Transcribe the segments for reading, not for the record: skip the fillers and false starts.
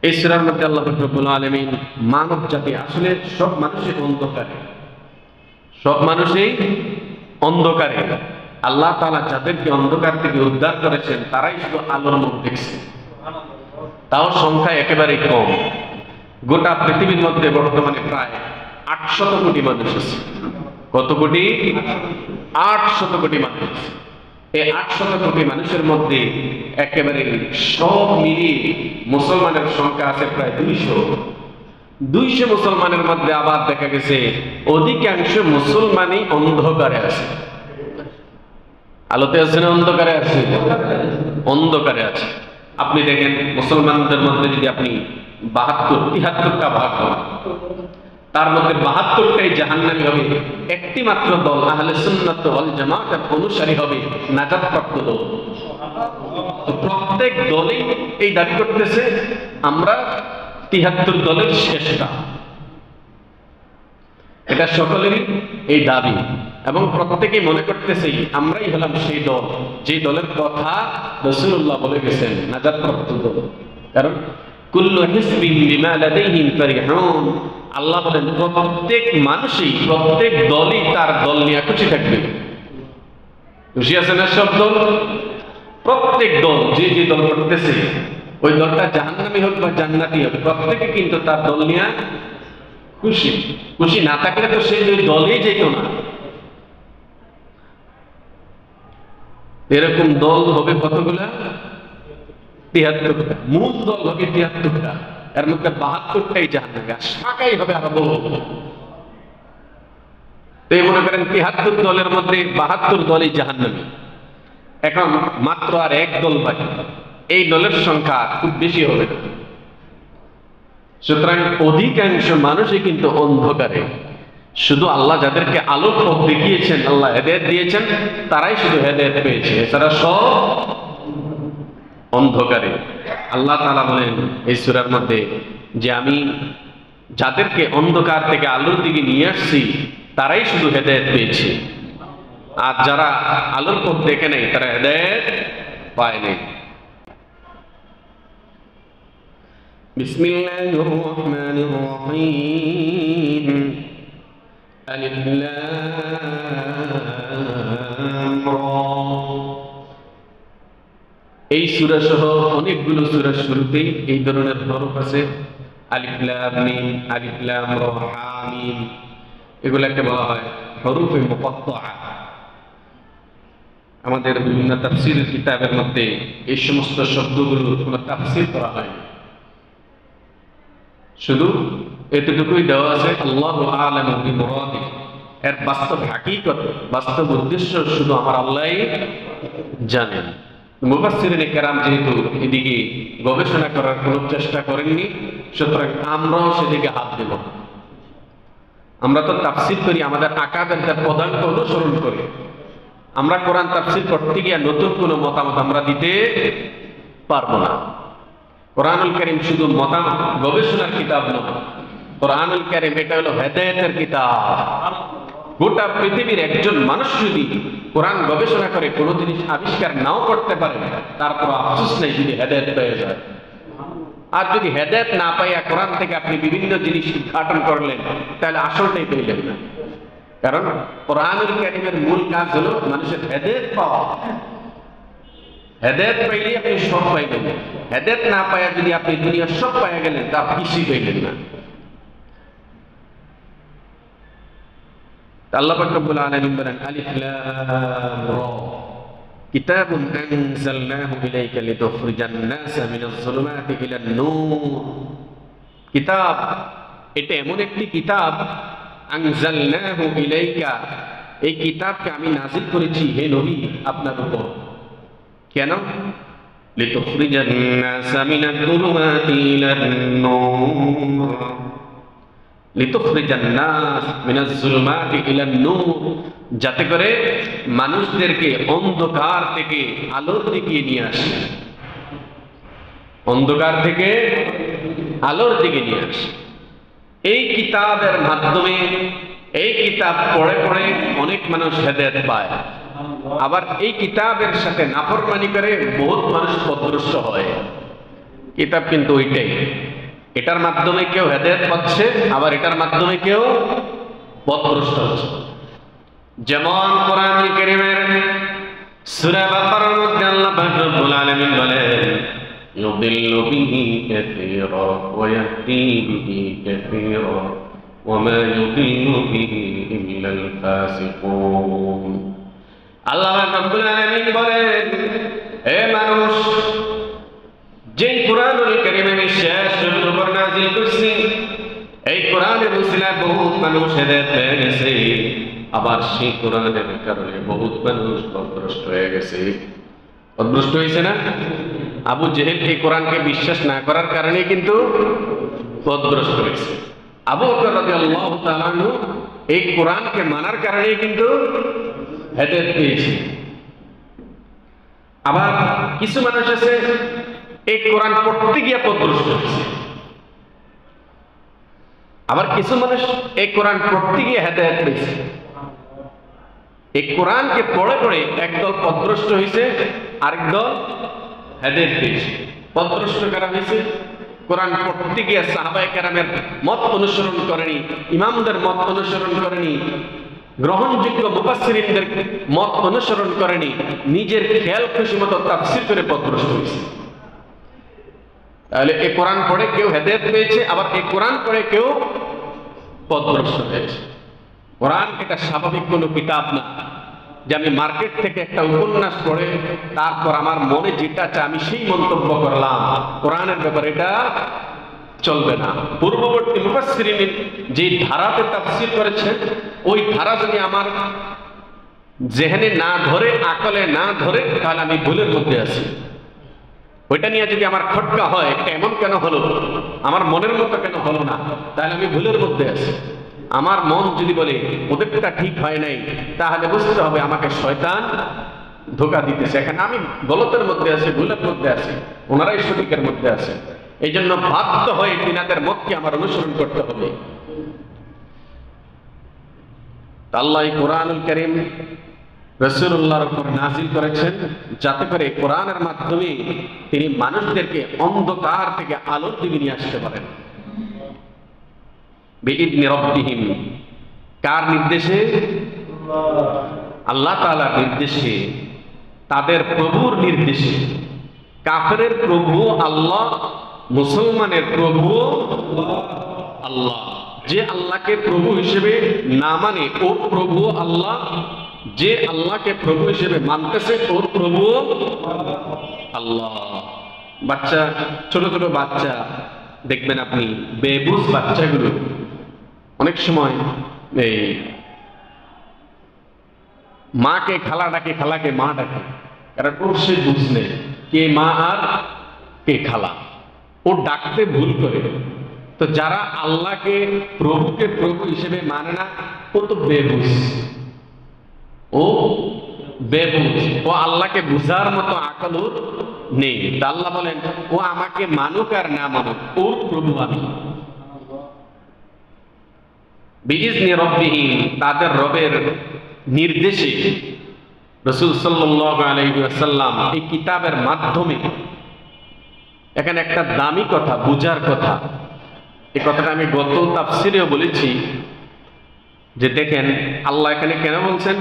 এই সূরার মধ্যে আল্লাহ রাব্বুল আলামিন মানব জাতি আসলে সব মানুষই অন্ধকারে, সব মানুষই অন্ধকারে। আল্লাহ তাআলা যাদেরকে অন্ধকার থেকে উদ্ধার করেছেন তারাই শুধু আলোর মুখ দেখছে, তাও সংখ্যা একেবারেই কম। গোটা পৃথিবীর মধ্যে বর্তমানে প্রায় 800 কোটি মানুষ আছে। কত কোটি? 800 কোটি মানুষ। এই 800 কোটি মানুষের মধ্যে একেবারে সব মিলিয়ে মুসলমানের সংখ্যা আছে প্রায় 200 মুসলমানের মধ্যে আবার দেখা গেছে অধিকাংশ মুসলমানই অন্ধকারে আছে। আলোতে আছে না অন্ধকারে আছে? অন্ধকারে আছে। আপনি দেখেন মুসলমানদের মধ্যে যদি আপনি 73-73টা ভাগ করেন, তার মধ্যে 72টাই জাহান্নামী হবে। একটি মাত্র দল আহলে সুন্নাত ওয়াল জামাতের অনুসারী হবে নাজাতপ্রাপ্ত দল। প্রত্যেক দলই এই দাবি করতেছে আমরা 73 দলের শ্রেষ্ঠ। এটা সকলেরই এই দাবি এবং প্রত্যেকেই মনে করতেছে আমরাই হলাম সেই দল যে দলের কথা রাসূলুল্লাহ বলে গেছেন নাজাতপ্রাপ্ত দল। কারণ কুল্লু হিজবিন বিমা লাদাইহিম ফারিহুন, আল্লাহ বলেন প্রত্যেক মানুষই, প্রত্যেক দলই তার দল নিয়ে খুশি থাকবে। খুশি আছে না সব দল? প্রত্যেক দল যে যে দল করতেছে ওই দলটা জাহান্নামী হোক বা জান্নাতি হোক, প্রত্যেকে কিন্তু তার দল নিয়ে খুশি। খুশি না থাকলে তো সেই ওই দলেই যেত না। এরকম দল হবে কতগুলা? 73টা। মূল দল হবে 73টা, এর মধ্যে 72টাই জাহান্নামী, আর শাখাই হবে আরো বহু। তো এই মনে করেন 73 দলের মধ্যে 72 দলই জাহান্নামী। এখন মাত্র আর এক দল বাকি, এই দলের সংখ্যা খুব বেশি হবে না। সুতরাং অধিকাংশ মানুষই কিন্তু অন্ধকারে। শুধু আল্লাহ যাদেরকে আলোর পথ দেখিয়েছেন, আল্লাহ হেদায়েত দিয়েছেন, তারাই শুধু হেদায়েত পেয়েছে, এছাড়া সব অন্ধকারে। আল্লাহ তাআলা বলেন এই সূরার মধ্যে যে আমি যাদেরকে অন্ধকার থেকে আলোর দিকে নিয়ে আসছি তারাই শুধু হেদায়েত পেয়েছে, আর যারা আলোর পথ দেখে নেই তারা হেদায়েত পায় নাই। বিসমিল্লাহির রহমানির রহিম। আলিফ লাম রা। এই সূরা সহ অনেকগুলো সূরার শুরুতেই এই ধরনের হরফ আছে। আলিফ লাম মিম, আলিফ লাম রা, হা মিম, এগুলাকে বলা হয় হরফে মুকাত্তাআ। আমাদের বিভিন্ন তাফসীর কিতাবের মধ্যে এই সমস্ত শব্দগুলোর কোনো তাফসীর করা হয় না, শুধু এতটুকুই দেওয়া আছে আল্লাহু আ'লামু বিমুরাদিহি। এর বাস্তব হাকিকত, বাস্তব উদ্দেশ্য শুধু আমার আল্লাহই জানেন। মুফাসসিরিনে কেরাম যেহেতু এদিকে গবেষণা করার কোনো চেষ্টা করেননি, সুতরাং আমরাও সেদিকে হাত দেব না। আমরা তো তাফসীর করি আমাদের আকাবেরদের পদাঙ্ক অনুসরণ করি। আমরা কোরআন তাফসীর করতে গিয়ে নতুন কোনো মতামত আমরা দিতে পারবো না। কোরআনুল কারীম শুধু মতামত গবেষণার কিতাব নয়, কোরআনুল কারীম এটা হলো হেদায়েতের কিতাব। গোটা পৃথিবীর একজন মানুষ যদি কোরআন গবেষণা করে কোনো জিনিস আবিষ্কার নাও করতে পারে, তারপর আফসোস নেই যদি হেদায়েত পেয়ে যায়। আর যদি হেদায়েত না পাইয়া কোরআন থেকে আপনি বিভিন্ন জিনিস উদ্ঘাটন করলেন, তাহলে আসলটাই পেলেন না। কারণ কোরআনুল কারীমের মূল কাজ হলো মানুষের হেদায়েত পাওয়া। হেদায়েত পাইলে আপনি সব পাইবেন, হেদায়েত না পাইয়া যদি আপনি দুনিয়ার সব পাইয়া গেলেন তা কিছুই পাইলেন না। আল্লাহ পাক রব্বুল আলামিন বলেন আলিফ লাম রা কিতাবুন আনজালনাহু ইলাইকা লিতুখরিজান নাসা মিনাজ যুলুমাতি ইলান নূর। কিতাব, এটা এমন একটি কিতাব, আনজালনাহু ইলাইকা, এই কিতাবকে আমি নাযিল করেছি হে নবী আপনার উপর। কেন? লিতুখরিজান নাসা মিনাজ যুলুমাতি ইলান নূর, লিতুখরিজান নাস মিনাজ যুলুমাতি ইলান নূর, যাতে করে মানুষদেরকে অন্ধকার থেকে আলোর দিকে নিয়ে আসে। অন্ধকার থেকে আলোর দিকে নিয়ে আসে। এই কিতাবের মাধ্যমে, এই কিতাব পড়ে পড়ে অনেক মানুষ হেদায়েত পায়, আবার এই কিতাবের সাথে নাফরমানি করে বহুত মানুষ পথভ্রষ্ট হয়। কিতাব কিন্তু ওইটাই, এটার মাধ্যমে কেউ হেদায়েত পাচ্ছে, আবার এটার মাধ্যমে কেউ পথভ্রষ্ট হচ্ছে। যেমন কোরআনুল কারীমের সূরা বাকারার মধ্যে আল্লাহ পাক রব্বুল আলামিন বলেন, ইউদিল্লু বিহি কাসীরা ওয়া ইয়াহদি বিহি কাসীরা ওয়া মা ইউদিল্লু বিহি ইল্লাল ফাসিকুন। আল্লাহ পাক রব্বুল আলামিন বলেন, হে মানুষ, যেই কোরআনুল কারীম আমি শেষ নবীর উপর নাযিল করছি, এই কোরআনের উসিলায় বহুত মানুষ হেদায়েত পেয়ে গেছে, আবার সেই কোরআনের কারণে বহুত মানুষ পথভ্রষ্ট হয়ে গেছে। পথভ্রষ্ট হয়েছে না? আবু জেহেল এই কোরআনকে বিশ্বাস না করার কারণে কিন্তু পথভ্রষ্ট হয়েছে। আবু বকর রাদিয়াল্লাহু তাআলা আনহু এই কোরআনকে মানার কারণে কিন্তু হেদায়েত পেয়েছে। আবার কিছু মানুষ আছে এই কোরআন পড়তে গিয়ে পথভ্রষ্ট হয়েছে, আবার কিছু মানুষ এই কোরআন পড়তে গিয়ে হেদায়েত পেয়েছে। এই কোরআনকে পড়ে পড়ে একদল পথভ্রষ্ট হয়েছে, আরেক দল হেদায়েত পেয়েছে। পথভ্রষ্ট করা হয়েছে কোরআন পড়তে গিয়ে সাহাবায়ে কেরামের মত অনুসরণ করেনি, ইমামদের মত অনুসরণ করেনি, গ্রহণযোগ্য মুফাসসিরিনদের মত অনুসরণ করেনি, নিজের খেয়াল খুশি মতো তাফসীর করে পথভ্রষ্ট হয়েছে। তাহলে এই কোরআন পড়ে কেউ হেদায়েত পেয়েছে, আবার এই কোরআন পড়ে কেউ পথভ্রষ্ট হয়েছে। কোরআন এটা স্বাভাবিক কোনো কিতাব না যে আমি মার্কেট থেকে একটা উপন্যাস পড়ে তারপর আমার মনে যেটা চায় আমি সেই মন্তব্য করলাম। কোরআনের ব্যাপারে এটা চলবে না। পূর্ববর্তী মুফাসসিরিন যে ধারাতে তাফসীর করেছেন, ওই ধারা যদি আমার জেহেনে না ধরে, আকলে না ধরে, তাহলে আমি ভুলের মধ্যে আছি। ওইটা নিয়ে যদি আমার খটকা হয়, এটা এমন কেন হলো, আমার মনের মতো কেন হলো না, তাহলে আমি ভুলের মধ্যে আছি। আমার মন যদি বলে ওদেরটা ঠিক হয় নাই, তাহলে বুঝতে হবে আমাকে শয়তান ধোঁকা দিতেছে, এখানে আমি গলতের মধ্যে আছি, ভুলের মধ্যে আছি, ওনারাই সঠিকের মধ্যে আছে। এই জন্য বাধ্য হয়ে তিনাদের মতকে আমার অনুসরণ করতে হবে। আল্লাহ কোরআনুল কারীম রাসূলুল্লাহর উপর নাযিল করেছেন, যাতে করে কোরআনের মাধ্যমে তিনি মানুষদেরকে অন্ধকার থেকে আলোর দিকে নিয়ে আসতে পারেন। বিইذن রাব্বিহিম, কার নির্দেশে? আল্লাহ তাআলার নির্দেশে, তাদের প্রভুর নির্দেশে। কাফেরের প্রভু আল্লাহ, মুসলমানের প্রভু আল্লাহ। যে আল্লাহকে প্রভু হিসেবে না মানে ওর প্রভু আল্লাহ, যে আল্লাহকে প্রভু হিসেবে মানতেছে ওর প্রভু আল্লাহ। বাচ্চা, ছোট ছোট বাচ্চা দেখবেন আপনি, বেবুঝ বাচ্চাগুলো অনেক সময় এই মাকে খালা ডাকে, খালাকে মা ডাকে, কারণ ওর সে বুঝ নেই কে মা আর কে খালা, ও ডাকতে ভুল করে। তো যারা আল্লাহকে প্রভুকে প্রভু হিসেবে মানে না, ও তো বেবুঝ, ও বেবুঝ, ও আল্লাহকে বুঝার মতো আকল ওর নেই। আল্লাহ বলেন ও আমাকে মানুক আর না মানুক, ওর প্রভু আমি। বিইذনি রাব্বিহিম, তাদের রবের নির্দেশে রাসূল সাল্লাল্লাহু আলাইহি ওয়াসাল্লাম এই কিতাবের মাধ্যমে। এখানে একটা দামি কথা, বুঝার কথা, এই কথাটা আমি গত তাফসীরেও বলেছি যে দেখেন আল্লাহ এখানে কেন বলছেন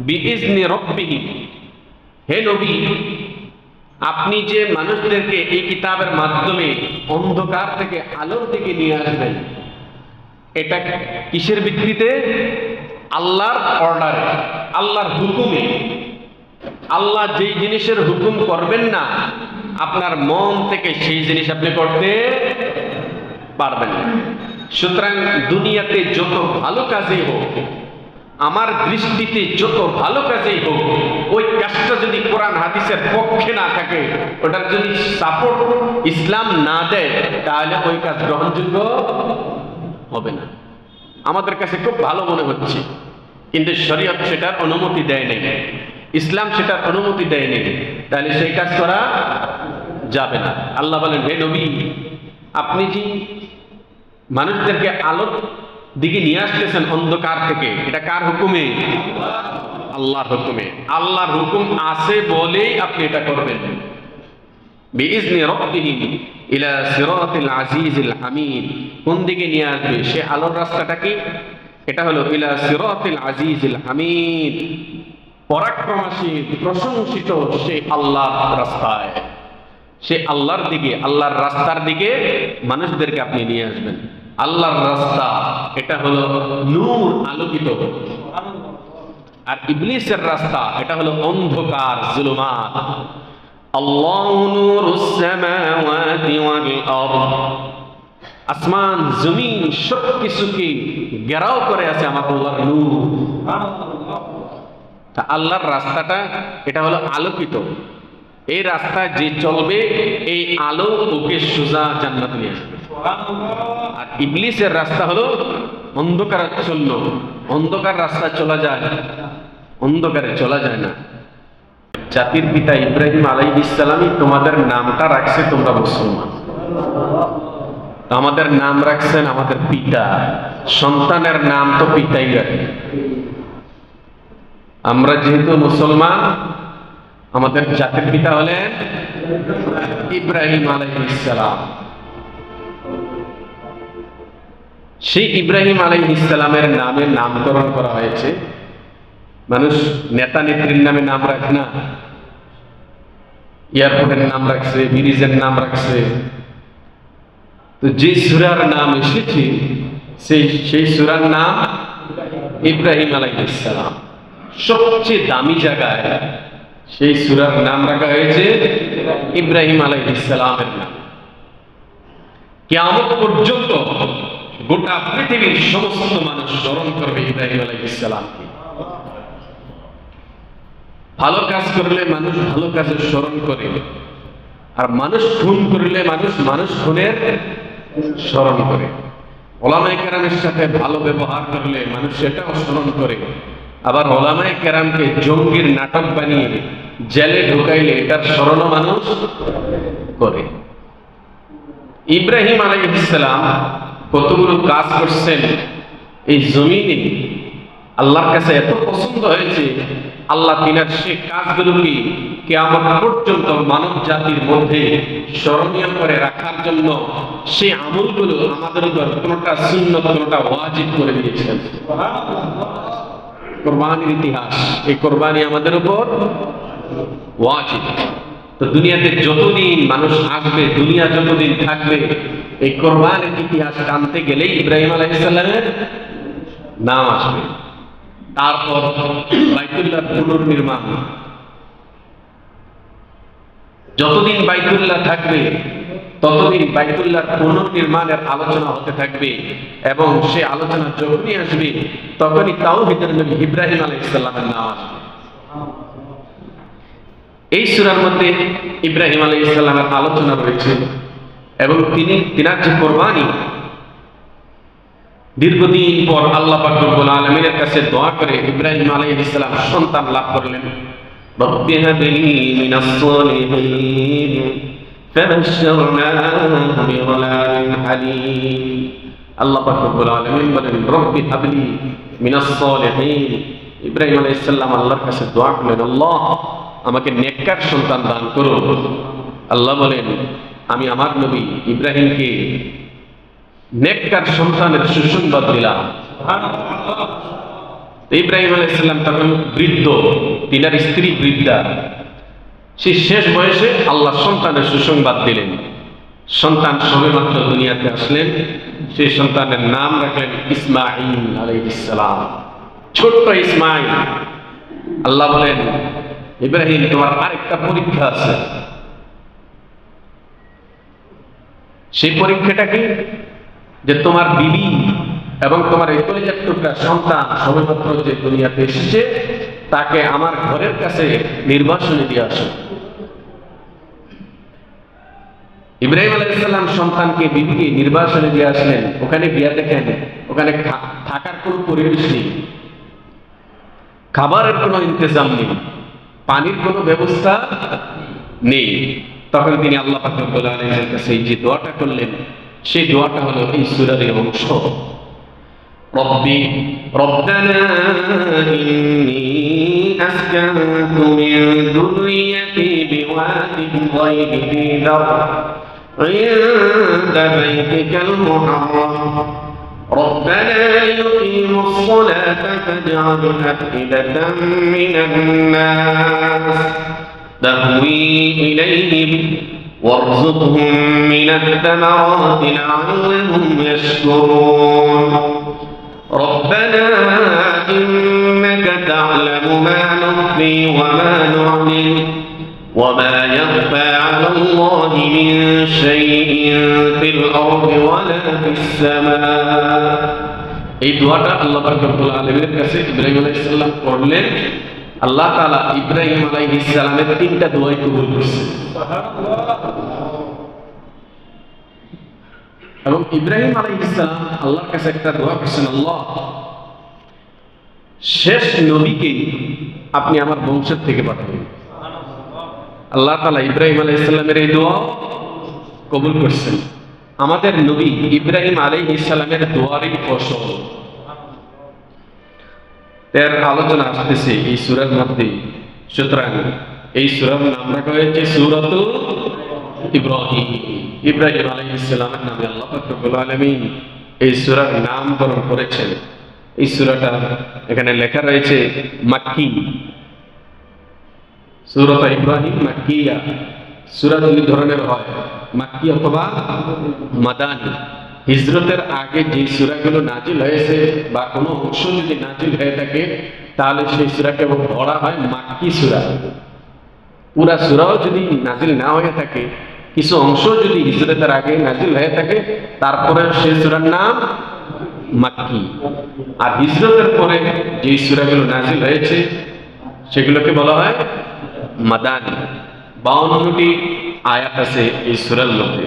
বিইذনি রাব্বিহিম। হে নবী, আপনি যে মানুষদেরকে এই কিতাবের মাধ্যমে অন্ধকার থেকে আলোর দিকে নিয়ে আসবেন, এটা কিসের ভিত্তিতে? আল্লাহর অর্ডারে, আল্লাহর হুকুমে। আল্লাহ যেই জিনিসের হুকুম করবেন না, আপনার মন থেকে সেই জিনিস আপনি করতে পারবেন না। সুতরাং দুনিয়াতে যত ভালো কাজই হোক, আমার দৃষ্টিতে যত ভালো কাজই হোক, ওই কাজটা যদি কোরআন হাদিসের পক্ষে না থাকে, ওটার যদি সাপোর্ট ইসলাম না দেয়, তাহলে ওই কাজ গ্রহণযোগ্য হবে না। আমাদের কাছে খুব ভালো মনে হচ্ছে, কিন্তু শরীয়ত সেটার অনুমতি দেয় নাই, ইসলাম সেটার অনুমতি দেয় নাই, তাহলে সেই কাজ করা যাবে না। আল্লাহ বলেন হে নবী, আপনি যে মানুষদেরকে আলোর দিকে নিয়ে আসতেছেন অন্ধকার থেকে, এটা কার হুকুমে? আল্লাহর হুকুমে। আল্লাহর হুকুম আছে বলেই আপনি এটা করবেন। বিইজনি রাব্বিহিম ইলা সিরাতিল আজিজিল হামিদ। কোন দিকে নিয়ে আসবে? সে আলোর রাস্তাটা কি? এটা হলো ইলা সিরাতিল আজিজিল হামিদ, পরাক্রমশীল প্রশংসিত সে আল্লাহর রাস্তায়, সে আল্লাহর দিকে, আল্লাহর রাস্তার দিকে মানুষদেরকে আপনি নিয়ে আসবেন। আল্লাহর রাস্তা এটা হলো নূর, আলোকিত। আর ইবলিসের রাস্তা এটা হলো অন্ধকার, জুলুমাত। আল্লাহু নূরুস সামাওয়াতি ওয়াল আরদ, আসমান জমিন সব কিছুকে ঘেরাও করে আছে আমার আল্লাহর নূর। তা আল্লাহর রাস্তাটা এটা হলো আলোকিত। এই রাস্তায় যে চলবে এই আলো ওকে সোজা জান্নাতে নিয়ে আসবে। আর ইবলিসের রাস্তা হলো অন্ধকারাচ্ছন্ন, অন্ধকার রাস্তায় চলা যায়, অন্ধকারে চলা যায় না। জাতির পিতা ইব্রাহিম আলাইহিস সালামই তোমাদের নামটা রাখছে, তোমরা মুসলমান। আমাদের নাম রাখছেন আমাদের পিতা, সন্তানের নাম তো পিতাই রাখে। আমরা যেহেতু মুসলমান, আমাদের জাতির পিতা হলেন ইব্রাহিম আলাইহিস সালাম। সেই ইব্রাহিম আলাইহিস সালামের নামে নামকরণ করা হয়েছে। মানুষ নেতা নেত্রীর নামে নাম রাখে না, এয়ারপোর্টের নাম রাখছে, ব্রিজের নাম রাখছে। তো যে সূরার নাম এসেছে সেই সূরার নাম ইব্রাহিম আলাইহিস সালাম। সবচেয়ে দামি জায়গায় সেই সূরার নাম রাখা হয়েছে ইব্রাহিম আলাইহিস সালামের নাম। কিয়ামত পর্যন্ত গোটা পৃথিবীর সমস্ত মানুষ স্মরণ করবে ইব্রাহিম আলাইহিস সালামকে। ভালো কাজ করলে মানুষ ভালো কাজের স্মরণ করে, আর মানুষ খুন করলে মানুষ খুনের স্মরণ করে। ওলামায়ে কেরামের সাথে ভালো ব্যবহার করলে মানুষ সেটাও স্মরণ করে। আবার ওলামায়ে কেরামকে জঙ্গির নাটক বানিয়ে জেলে ঢুকাইলে এটার স্মরণও মানুষ করে। ইব্রাহিম আলাইহিস সালাম কতগুলো কাজ করছেন এই জমিনে, আল্লাহর কাছে এত পছন্দ হয়েছে, আল্লাহ তিনার সেই কাজগুলোকে কিয়ামত পর্যন্ত মানব জাতির মধ্যে স্মরণীয় করে রাখার জন্য সেই আমলগুলো আমাদের উপর কোনটা সুন্নত কোনটা ওয়াজিব করে দিয়েছেন। কুরবানির ইতিহাস, এই কুরবানি আমাদের উপর ওয়াজিব। তো দুনিয়াতে যতদিন মানুষ আসবে, দুনিয়া যতদিন থাকবে, এই কুরবানির ইতিহাস টানতে গেলেই ইব্রাহিম আলাইহিস সালামের নাম আসবে। তারপর বাইতুল্লাহ পুনর্নির্মাণ, যতদিন বাইতুল্লাহ থাকবে ততদিন বাইতুল্লাহর পুনর্নির্মাণের আলোচনা হতে থাকবে, এবং সে আলোচনা যখনই আসবে তখনই তাওহীদের নবী ইব্রাহিম আলাইহিস সালামের নাম আসবে। এই সূরার মধ্যে ইব্রাহিম আলাইহিস সালামের আলোচনা রয়েছে, এবং তিনার যে কুরবানি, দীর্ঘদিন পর আল্লাহ পাক রব্বুল আলামিনের কাছে দোয়া করে ইব্রাহিম আলাইহিস সালাম সন্তান লাভ করলেন। রব্বি হাবলি মিনাস সালিহিন ফাবাশশারনাহু বিগুলামিন হালিম। আল্লাহ পাক রব্বুল আলামিন বলেন রব্বি হাবলি মিনাস সালিহিন। ইব্রাহিম আলাইহিস সালাম আল্লাহর কাছে দোয়া করলেন, আল্লাহ আমাকে নেককার সন্তান দান করো। আল্লাহ বলেন আমি আমার নবী ইব্রাহিমকে নেককার সন্তানের সুসংবাদ দিলাম। ইব্রাহিম আলাইহিস সালাম তখন বৃদ্ধ, তিনার স্ত্রী বৃদ্ধা। সেই শেষ বয়সে আল্লাহ সন্তানের সুসংবাদ দিলেন। সন্তান সবেমাত্র দুনিয়াতে আসলেন, সেই সন্তানের নাম রাখলেন ইসমাঈল আলাইহিস সালাম। ছোট্ট ইসমাঈল। আল্লাহ বলেন ইব্রাহিম তোমার আরেকটা পরীক্ষা আছে। সেই পরীক্ষাটা কি? যে তোমার বিবি এবং তোমার এই কলিজার টুকরা সন্তান সবেমাত্র যে দুনিয়াতে এসেছে তাকে আমার ঘরের কাছে নির্বাসনে দিয়ে আসো। ইব্রাহিম আলাইহিস সালাম সন্তানকে, বিবিকে নির্বাসনে দিয়ে আসলেন। ওখানে গিয়া দেখেন ওখানে থাকার কোনো পরিবেশ নেই, খাবারের কোনো ইন্তজাম নেই, পানির কোনো ব্যবস্থা নেই। তখন তিনি আল্লাহ পাক রব্বুল আলামিনের কাছে যে দোয়াটা করলেন, সেই দোয়াটা হলো এই সূরার অংশ। রব্বি রব্বানা ইন্নী أسكنت من ذريتي بواد غير ذي ذرع عند بيتك المحرم ربنا ليقيموا الصلاة فاجعل أفئدة من الناس تهوي إليهم وارزقهم من الثمرات لعلهم يشكرون ربنا إنك تعلم ما نخفي وما نعلن وما يخفى على الله من شيء في الأرض ولا في السماء এই দোয়াটা আল্লাহ পাক রব্বুল আলামিনের কাছে ইব্রাহিম আলাইহিস সালাম করলেন আল্লাহ তাআলা ইব্রাহিম আলাইহিস সালামের তিনটা দোয়াই কবুল করেছেন এবং ইব্রাহিম আলাইহিস সালাম আল্লাহর কাছে একটা দোয়া করেছেন আল্লাহ শেষ নবীকে আপনি আমার বংশের থেকে পাঠাবেন আল্লাহ তাআলা ইব্রাহিম আলাইহিস সালামের এই দোয়া কবুল করেছেন আমাদের নবী ইব্রাহিম আলাইহিস সালামের দোয়ারই ফসল এর আলোচনা আসতেছে এই সূরার মধ্যে সুতরাং এই সূরার নাম রাখা হয়েছে সূরাতুল ইব্রাহিম ইব্রাহিম আলাইহিস সালামের নামে আল্লাহ পাক রব্বুল আলামিন এই সূরার নামকরণ করেছেন এই সূরাটা এখানে লেখা রয়েছে মাক্কি সূরা ইব্রাহিম মাক্কিয়া সূরা দুই ধরনের হয় মাক্কি অথবা মাদানী হিজরতের আগে যে সূরাগুলো নাজিল হয়েছে বা কোনো অংশ যদি নাজিল হয়ে থাকে তাহলে সেই সূরাকে বলা হয় মাক্কি সূরা পুরা সূরাও যদি নাজিল না হয়ে থাকে কিছু অংশ যদি হিজরতের আগে নাজিল হয়ে থাকে তারপরে সেই সূরার নাম মাক্কি আর হিজরতের পরে যে সূরাগুলো নাজিল হয়েছে সেগুলোকে বলা হয় মাদানী 52টি আয়াত আছে এই সূরার মধ্যে